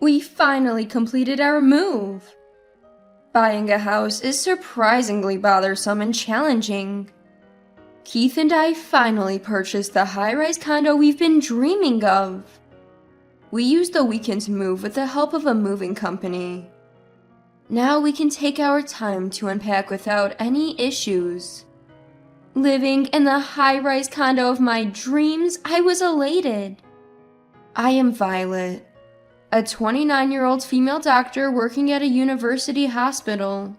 We finally completed our move. Buying a house is surprisingly bothersome and challenging. Keith and I finally purchased the high-rise condo we've been dreaming of. We used the weekend to move with the help of a moving company. Now we can take our time to unpack without any issues. Living in the high-rise condo of my dreams, I was elated. I am Violet, a 29-year-old female doctor working at a university hospital.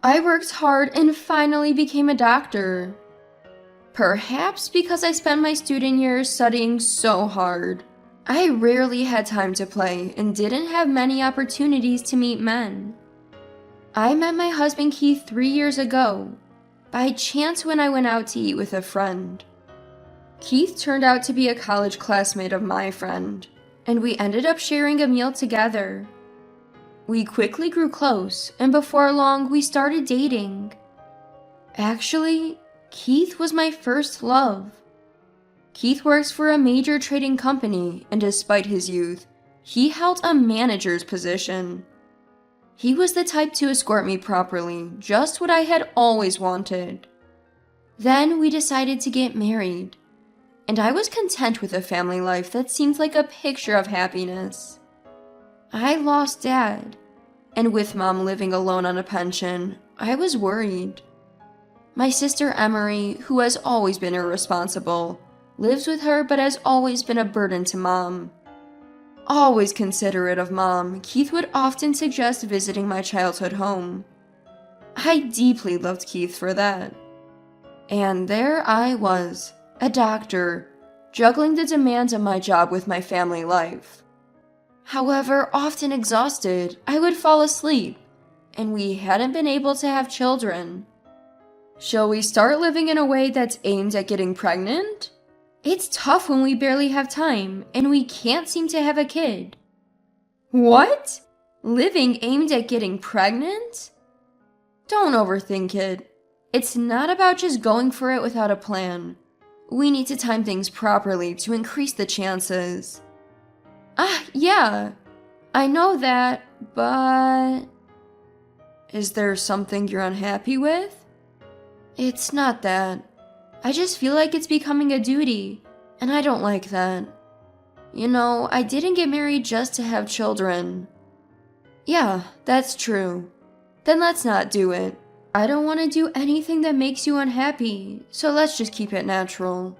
I worked hard and finally became a doctor. Perhaps because I spent my student years studying so hard, I rarely had time to play and didn't have many opportunities to meet men. I met my husband Keith 3 years ago, by chance when I went out to eat with a friend. Keith turned out to be a college classmate of my friend, and we ended up sharing a meal together. We quickly grew close, and before long we started dating. Actually, Keith was my first love. Keith works for a major trading company, and despite his youth, he held a manager's position. He was the type to escort me properly, just what I had always wanted. Then we decided to get married, and I was content with a family life that seemed like a picture of happiness. I lost Dad, and with Mom living alone on a pension, I was worried. My sister Emery, who has always been irresponsible, lives with her but has always been a burden to Mom. Always considerate of Mom, Keith would often suggest visiting my childhood home. I deeply loved Keith for that. And there I was, a doctor, juggling the demands of my job with my family life. However, often exhausted, I would fall asleep, and we hadn't been able to have children. Shall we start living in a way that's aimed at getting pregnant? It's tough when we barely have time, and we can't seem to have a kid. What? Living aimed at getting pregnant? Don't overthink it. It's not about just going for it without a plan. We need to time things properly to increase the chances. Yeah. I know that, but... Is there something you're unhappy with? It's not that. I just feel like it's becoming a duty, and I don't like that. You know, I didn't get married just to have children. Yeah, that's true. Then let's not do it. I don't want to do anything that makes you unhappy, so let's just keep it natural.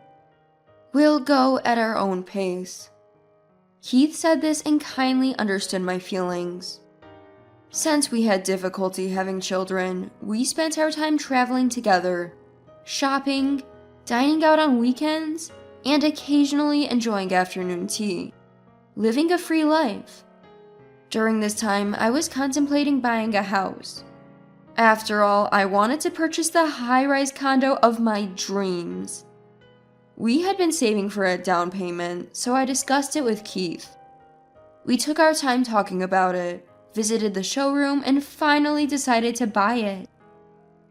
We'll go at our own pace. Keith said this and kindly understood my feelings. Since we had difficulty having children, we spent our time traveling together, shopping, dining out on weekends, and occasionally enjoying afternoon tea, living a free life. During this time, I was contemplating buying a house. After all, I wanted to purchase the high-rise condo of my dreams. We had been saving for a down payment, so I discussed it with Keith. We took our time talking about it, visited the showroom, and finally decided to buy it.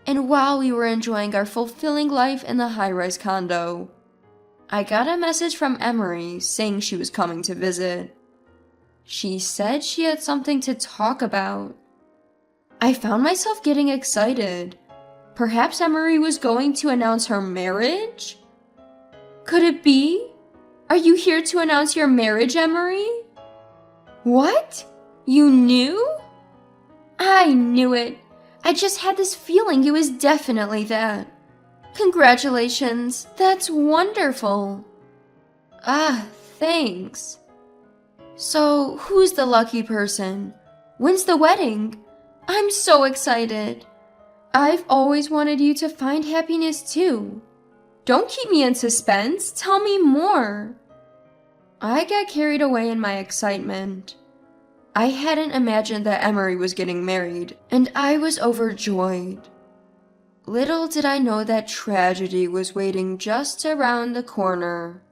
And while we were enjoying our fulfilling life in the high-rise condo, I got a message from Emery saying she was coming to visit. She said she had something to talk about. I found myself getting excited. Perhaps Emery was going to announce her marriage? Could it be? Are you here to announce your marriage, Emery? What? You knew? I knew it. I just had this feeling it was definitely that. Congratulations, that's wonderful. Thanks. So, who's the lucky person? When's the wedding? I'm so excited. I've always wanted you to find happiness too. Don't keep me in suspense, tell me more. I got carried away in my excitement. I hadn't imagined that Emery was getting married, and I was overjoyed. Little did I know that tragedy was waiting just around the corner.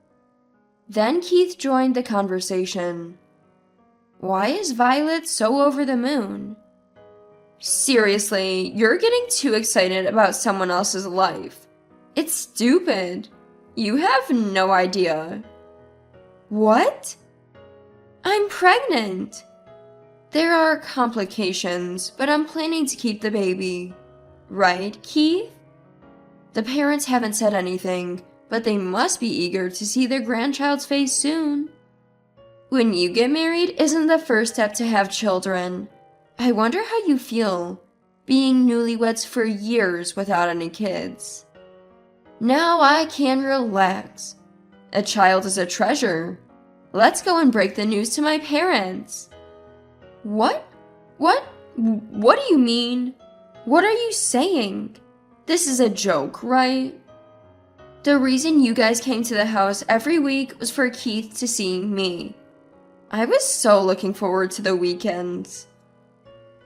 Then Keith joined the conversation. Why is Violet so over the moon? Seriously, you're getting too excited about someone else's life. It's stupid. You have no idea. What? I'm pregnant! There are complications, but I'm planning to keep the baby. Right, Keith? The parents haven't said anything, but they must be eager to see their grandchild's face soon. When you get married isn't the first step to have children. I wonder how you feel, being newlyweds for years without any kids. Now I can relax. A child is a treasure. Let's go and break the news to my parents. What? What do you mean? What are you saying? This is a joke, right? The reason you guys came to the house every week was for Keith to see me. I was so looking forward to the weekends.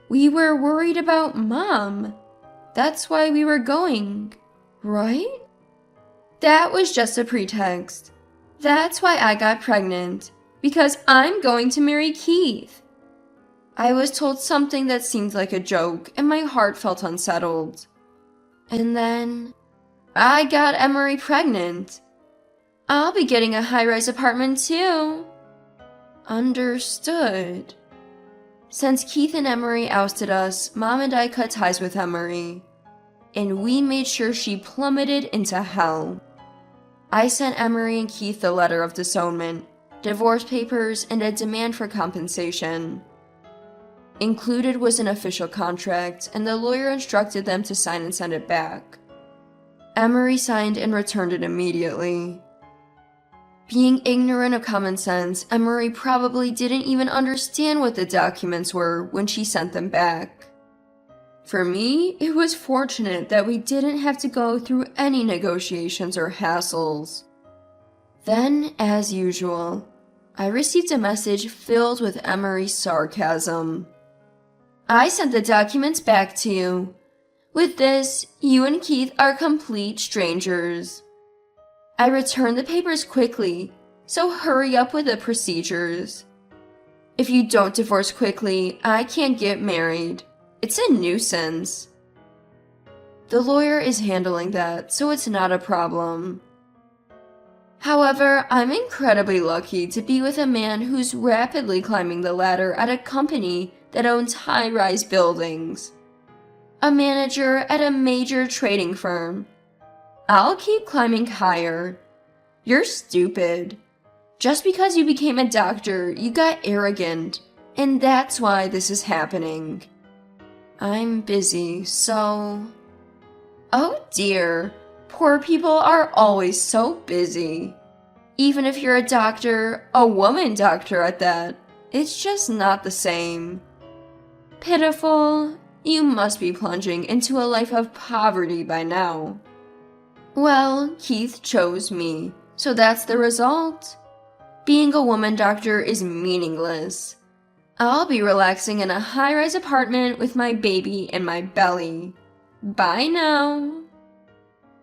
We were worried about Mom. That's why we were going, right? That was just a pretext. That's why I got pregnant, because I'm going to marry Keith. I was told something that seemed like a joke, and my heart felt unsettled. And then, I got Emery pregnant. I'll be getting a high-rise apartment too. Understood. Since Keith and Emery ousted us, Mom and I cut ties with Emery, and we made sure she plummeted into hell. I sent Emery and Keith a letter of disownment, divorce papers, and a demand for compensation. Included was an official contract, and the lawyer instructed them to sign and send it back. Emery signed and returned it immediately. Being ignorant of common sense, Emery probably didn't even understand what the documents were when she sent them back. For me, it was fortunate that we didn't have to go through any negotiations or hassles. Then, as usual, I received a message filled with Emery's sarcasm. I sent the documents back to you. With this, you and Keith are complete strangers. I returned the papers quickly, so hurry up with the procedures. If you don't divorce quickly, I can't get married. It's a nuisance. The lawyer is handling that, so it's not a problem. However, I'm incredibly lucky to be with a man who's rapidly climbing the ladder at a company that owns high-rise buildings. A manager at a major trading firm. I'll keep climbing higher. You're stupid. Just because you became a doctor, you got arrogant, and that's why this is happening. I'm busy, so... Oh dear, poor people are always so busy. Even if you're a doctor, a woman doctor at that, it's just not the same. Pitiful, you must be plunging into a life of poverty by now. Well, Keith chose me, so that's the result. Being a woman doctor is meaningless. I'll be relaxing in a high-rise apartment with my baby in my belly. Bye now.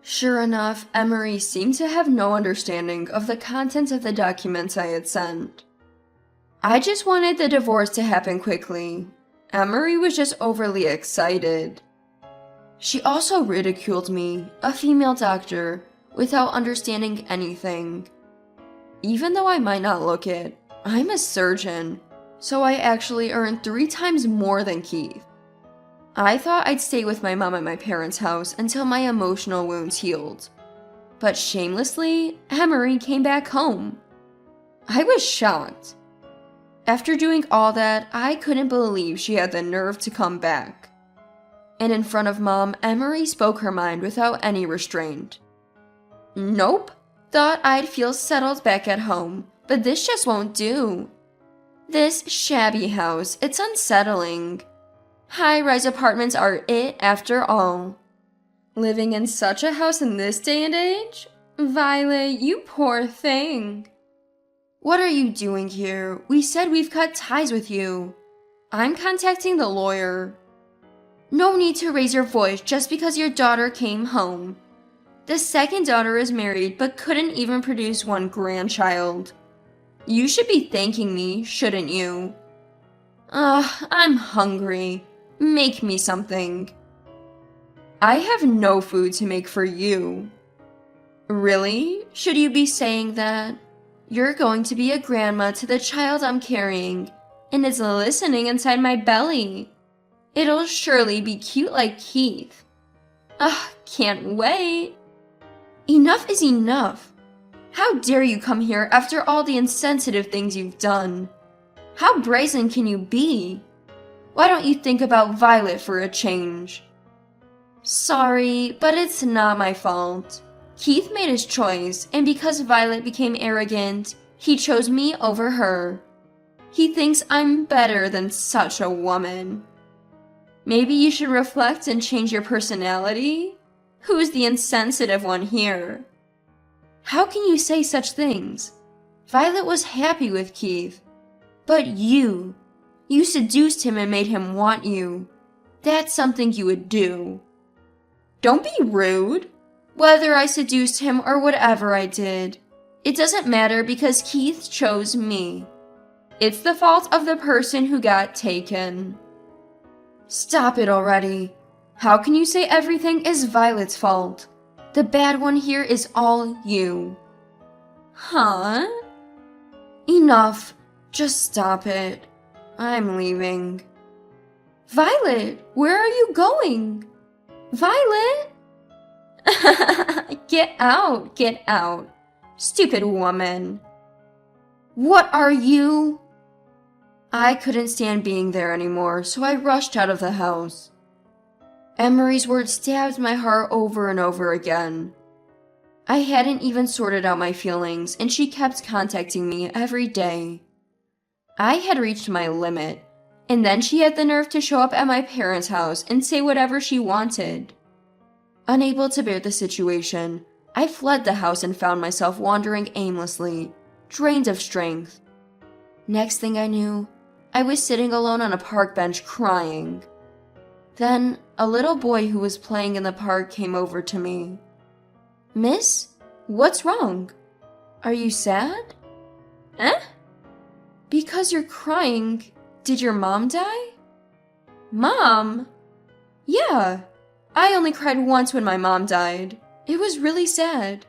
Sure enough, Emery seemed to have no understanding of the contents of the documents I had sent. I just wanted the divorce to happen quickly. Emery was just overly excited. She also ridiculed me, a female doctor, without understanding anything. Even though I might not look it, I'm a surgeon, so I actually earn 3 times more than Keith. I thought I'd stay with my mom at my parents' house until my emotional wounds healed. But shamelessly, Emery came back home. I was shocked. After doing all that, I couldn't believe she had the nerve to come back. And in front of Mom, Emery spoke her mind without any restraint. Nope, thought I'd feel settled back at home, but this just won't do. This shabby house, it's unsettling. High-rise apartments are it after all. Living in such a house in this day and age? Violet, you poor thing. What are you doing here? We said we've cut ties with you. I'm contacting the lawyer. No need to raise your voice just because your daughter came home. The second daughter is married but couldn't even produce one grandchild. You should be thanking me, shouldn't you? Ugh, I'm hungry. Make me something. I have no food to make for you. Really? Should you be saying that? You're going to be a grandma to the child I'm carrying, and it's listening inside my belly. It'll surely be cute like Keith. Ugh, can't wait. Enough is enough. How dare you come here after all the insensitive things you've done? How brazen can you be? Why don't you think about Violet for a change? Sorry, but it's not my fault. Keith made his choice, and because Violet became arrogant, he chose me over her. He thinks I'm better than such a woman. Maybe you should reflect and change your personality? Who's the insensitive one here? How can you say such things? Violet was happy with Keith. But you seduced him and made him want you. That's something you would do. Don't be rude. Whether I seduced him or whatever I did, it doesn't matter because Keith chose me. It's the fault of the person who got taken. Stop it already. How can you say everything is Violet's fault? The bad one here is all you. Huh? Enough. Just stop it. I'm leaving. Violet, where are you going? Violet? Get out, get out. Stupid woman. What are you? I couldn't stand being there anymore, so I rushed out of the house. Emery's words stabbed my heart over and over again. I hadn't even sorted out my feelings, and she kept contacting me every day. I had reached my limit, and then she had the nerve to show up at my parents' house and say whatever she wanted. Unable to bear the situation, I fled the house and found myself wandering aimlessly, drained of strength. Next thing I knew, I was sitting alone on a park bench crying. Then, a little boy who was playing in the park came over to me. Miss, what's wrong? Are you sad? Eh? Because you're crying, did your mom die? Mom? Yeah, I only cried once when my mom died. It was really sad.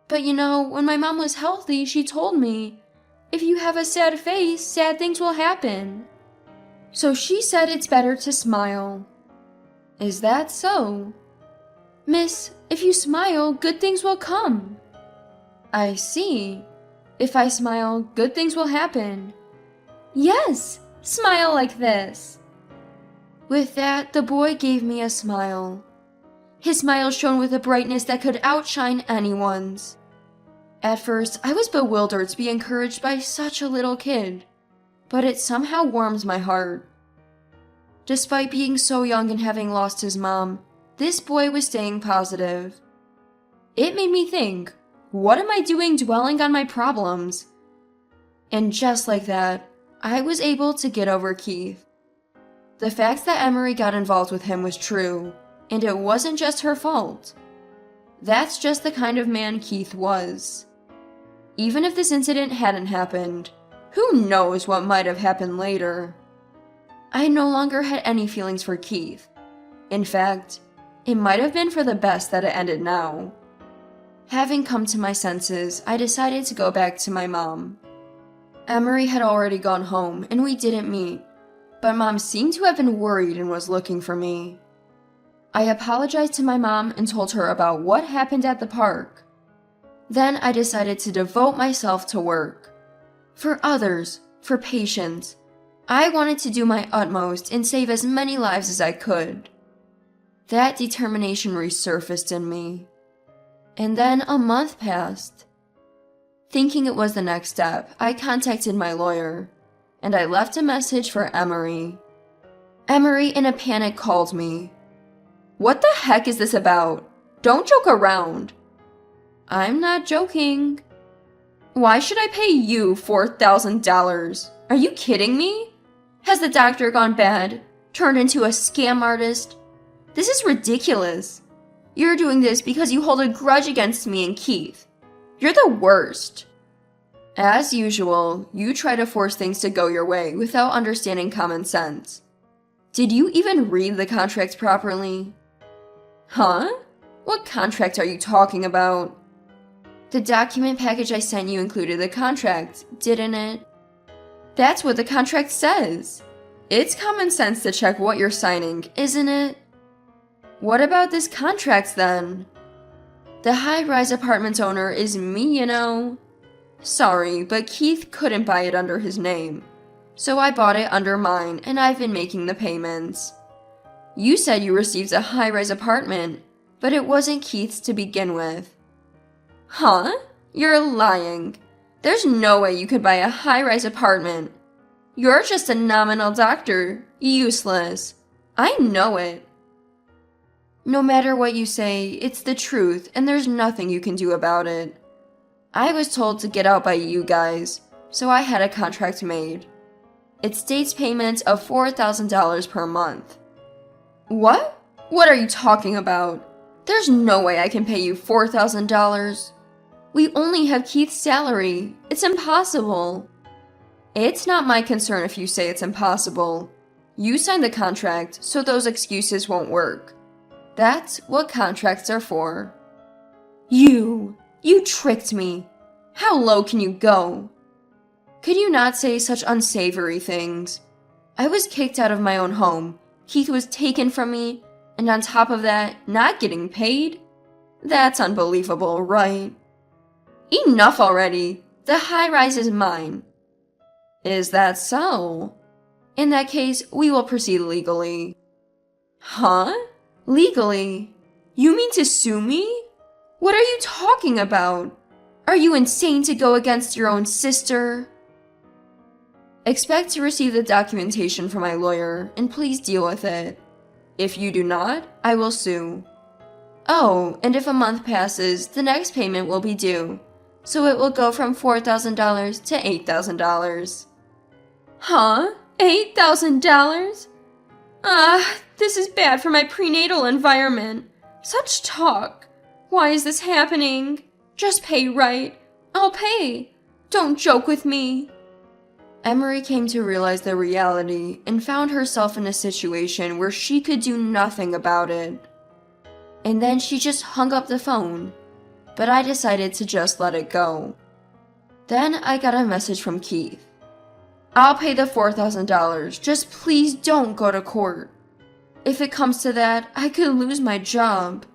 But you know, when my mom was healthy, she told me, if you have a sad face, sad things will happen. So she said it's better to smile. Is that so? Miss, if you smile, good things will come. I see. If I smile, good things will happen. Yes, smile like this. With that, the boy gave me a smile. His smile shone with a brightness that could outshine anyone's. At first, I was bewildered to be encouraged by such a little kid, but it somehow warms my heart. Despite being so young and having lost his mom, this boy was staying positive. It made me think, what am I doing dwelling on my problems? And just like that, I was able to get over Keith. The fact that Emery got involved with him was true, and it wasn't just her fault. That's just the kind of man Keith was. Even if this incident hadn't happened, who knows what might have happened later? I no longer had any feelings for Keith. In fact, it might have been for the best that it ended now. Having come to my senses, I decided to go back to my mom. Emery had already gone home, and we didn't meet, but Mom seemed to have been worried and was looking for me. I apologized to my mom and told her about what happened at the park. Then I decided to devote myself to work. For others, for patients, I wanted to do my utmost and save as many lives as I could. That determination resurfaced in me. And then a month passed. Thinking it was the next step, I contacted my lawyer, and I left a message for Emery. Emery, in a panic, called me. What the heck is this about? Don't joke around. I'm not joking. Why should I pay you $4,000? Are you kidding me? Has the doctor gone bad? Turned into a scam artist? This is ridiculous. You're doing this because you hold a grudge against me and Keith. You're the worst. As usual, you try to force things to go your way without understanding common sense. Did you even read the contract properly? Huh? What contract are you talking about? The document package I sent you included the contract, didn't it? That's what the contract says. It's common sense to check what you're signing, isn't it? What about this contract then? The high-rise apartment's owner is me, you know. Sorry, but Keith couldn't buy it under his name. So I bought it under mine, and I've been making the payments. You said you received a high-rise apartment, but it wasn't Keith's to begin with. Huh? You're lying. There's no way you could buy a high-rise apartment. You're just a nominal doctor. Useless. I know it. No matter what you say, it's the truth, and there's nothing you can do about it. I was told to get out by you guys, so I had a contract made. It states payments of $4,000 per month. What? What are you talking about? There's no way I can pay you $4,000. We only have Keith's salary. It's impossible. It's not my concern if you say it's impossible. You signed the contract, so those excuses won't work. That's what contracts are for. You tricked me. How low can you go? Could you not say such unsavory things? I was kicked out of my own home. Keith was taken from me, and on top of that, not getting paid? That's unbelievable, right? Enough already. The high-rise is mine. Is that so? In that case, we will proceed legally. Huh? Legally? You mean to sue me? What are you talking about? Are you insane to go against your own sister? Expect to receive the documentation from my lawyer, and please deal with it. If you do not, I will sue. Oh, and if a month passes, the next payment will be due, so it will go from $4,000 to $8,000. Huh? $8,000? This is bad for my prenatal environment. Such talk. Why is this happening? Just pay right. I'll pay. Don't joke with me. Emery came to realize the reality and found herself in a situation where she could do nothing about it. And then she just hung up the phone, but I decided to just let it go. Then I got a message from Keith. I'll pay the $4,000, just please don't go to court. If it comes to that, I could lose my job.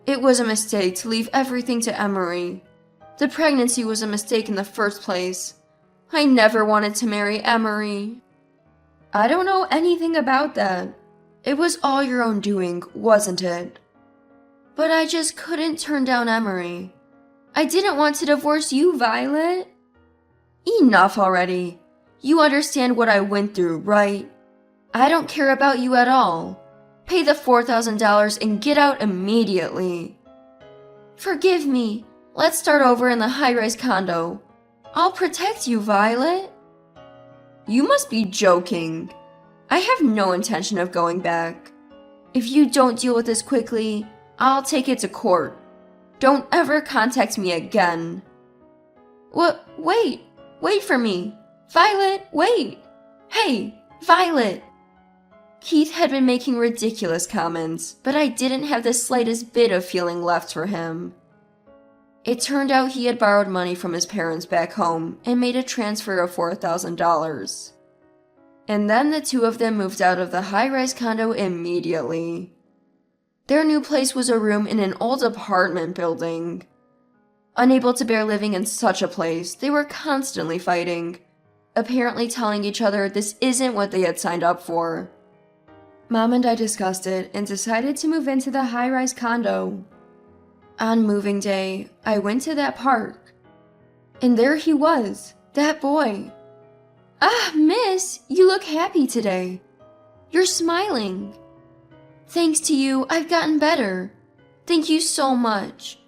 It was a mistake to leave everything to Emery. The pregnancy was a mistake in the first place. I never wanted to marry Emery. I don't know anything about that. It was all your own doing, wasn't it? But I just couldn't turn down Emery. I didn't want to divorce you, Violet. Enough already. You understand what I went through, right? I don't care about you at all. Pay the $4,000 and get out immediately. Forgive me. Let's start over in the high-rise condo. I'll protect you, Violet. You must be joking. I have no intention of going back. If you don't deal with this quickly, I'll take it to court. Don't ever contact me again. What? Wait for me. Violet, wait. Hey, Violet. Keith had been making ridiculous comments, but I didn't have the slightest bit of feeling left for him. It turned out he had borrowed money from his parents back home and made a transfer of $4,000. And then the two of them moved out of the high-rise condo immediately. Their new place was a room in an old apartment building. Unable to bear living in such a place, they were constantly fighting, apparently telling each other this isn't what they had signed up for. Mom and I discussed it and decided to move into the high-rise condo. On moving day, I went to that park. And there he was, that boy. Ah, miss, you look happy today. You're smiling. Thanks to you, I've gotten better. Thank you so much.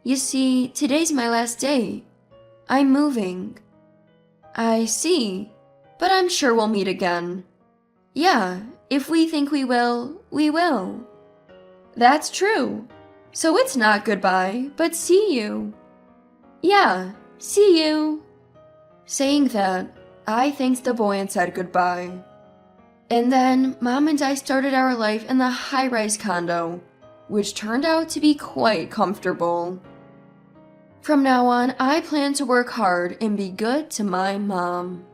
You see, today's my last day. I'm moving. I see, but I'm sure we'll meet again. Yeah, if we think we will, we will. That's true. So it's not goodbye, but see you. Yeah, see you. Saying that, I thanked the boy and said goodbye. And then, Mom and I started our life in the high-rise condo, which turned out to be quite comfortable. From now on, I plan to work hard and be good to my mom.